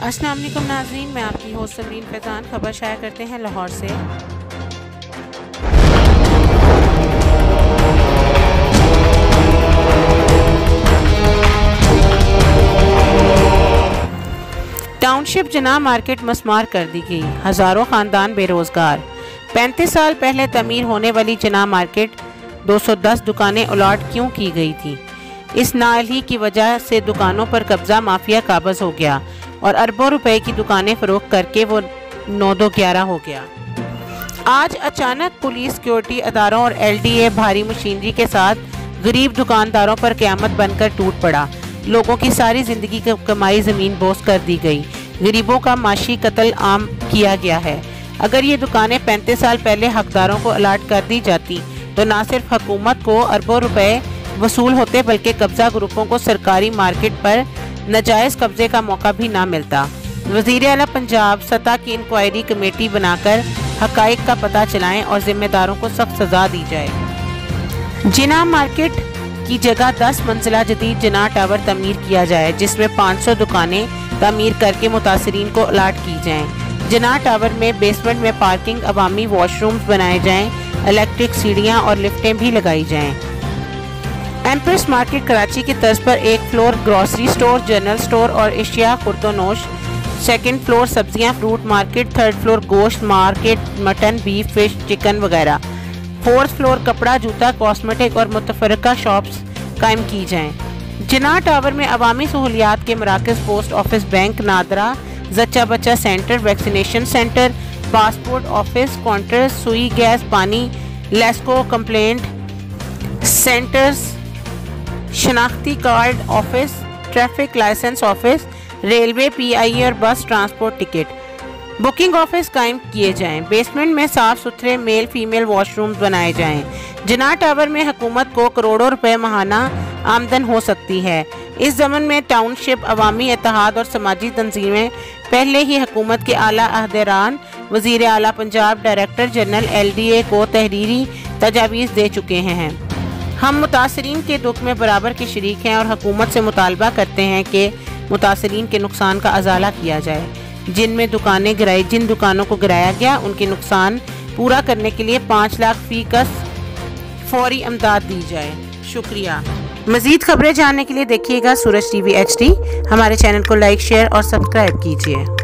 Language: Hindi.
अस्सलाम वालेकुम नाज़रीन, मैं आपकी होस्ट समरीन फैज़ान खबर शाया करते हैं लाहौर से। टाउनशिप जना मार्केट मस्मार कर दी गई, हज़ारों ख़ानदान बेरोज़गार। 35 साल पहले तमीर होने वाली जना मार्केट 210 दुकानें अलॉट क्यों की गई थी? इस नाअहली की वजह से दुकानों पर कब्जा माफिया काबज हो गया और अरबों रुपए की दुकानें फरोख्त करके वो 9-2-11 हो गया। आज अचानक पुलिस, सिक्योरिटी अदारों और LDA भारी मशीनरी के साथ गरीब दुकानदारों पर क़यामत बनकर टूट पड़ा। लोगों की सारी ज़िंदगी की कमाई ज़मीन बोस कर दी गई। गरीबों का माशी कत्ल आम किया गया है। अगर ये दुकानें 35 साल पहले हकदारों को अलाट कर दी जाती तो ना सिर्फ हुकूमत को अरबों रुपए वसूल होते बल्कि कब्जा ग्रुपों को सरकारी मार्केट पर नाजायज़ कब्जे का मौका भी ना मिलता। वज़ीर आला पंजाब सतह की इंक्वायरी कमेटी बनाकर हक़ाइक़ का पता चलाएं और जिम्मेदारों को सख्त सज़ा दी जाए। जिना मार्केट की जगह 10 मंजिला जदीद जिना टावर तमीर किया जाए, जिसमें 500 दुकानें तमीर करके मुतासरीन को अलाट की जाएं। जिना टावर में बेसमेंट में पार्किंग, अवामी वॉशरूम्स बनाए जाएं, इलेक्ट्रिक सीढ़ियाँ और लिफ्टें भी लगाई जाएं। एम्प्रेस मार्केट कराची की तर्ज पर एक floor grocery store, general store और एशिया खुर्दोनोश, सेकंड फ्लोर सब्जियां फ्रूट मार्केट, थर्ड फ्लोर गोश्त market, mutton, beef, fish, chicken वगैरह, फोर्थ फ्लोर कपड़ा, जूता, कॉस्मेटिक और मुतफरका शॉप्स कायम की जाएं। जिना टावर में अवामी सहूलियात के मराकज़, पोस्ट ऑफिस, बैंक, नादरा, जच्चा बच्चा centre, vaccination centre, passport office, counter, Sui, gas, पानी, लेस्को कंप्लेंट सेंटर्स, शनाख्ती card office, traffic licence office, railway, PIE और बस ट्रांसपोर्ट टिकट बुकिंग ऑफिस कायम किए जाएं। बेसमेंट में साफ सुथरे मेल फीमेल वॉशरूम्स बनाए जाएं। जिना टावर में हुकूमत को करोड़ों रुपए माहाना आमदन हो सकती है। इस ज़मन में टाउनशिप, अवामी इत्तेहाद और समाजी तंजीमें पहले ही हुकूमत के आला अहदेरान, वज़ीर आला पंजाब, डायरेक्टर जनरल LDA को तहरीरी तजावीज़ दे चुके हैं। हम मुतासरीन के दुख में बराबर के शरीक हैं और हुकूमत से मुतालबा करते हैं कि मुतासरीन के नुकसान का अजाला किया जाए। जिन दुकानों को गिराया गया उनके नुकसान पूरा करने के लिए 5 लाख फी कस फौरी इमदाद दी जाए। शुक्रिया। मज़ीद खबरें जानने के लिए देखिएगा सूरज TV HD। हमारे चैनल को लाइक, शेयर और सब्सक्राइब कीजिए।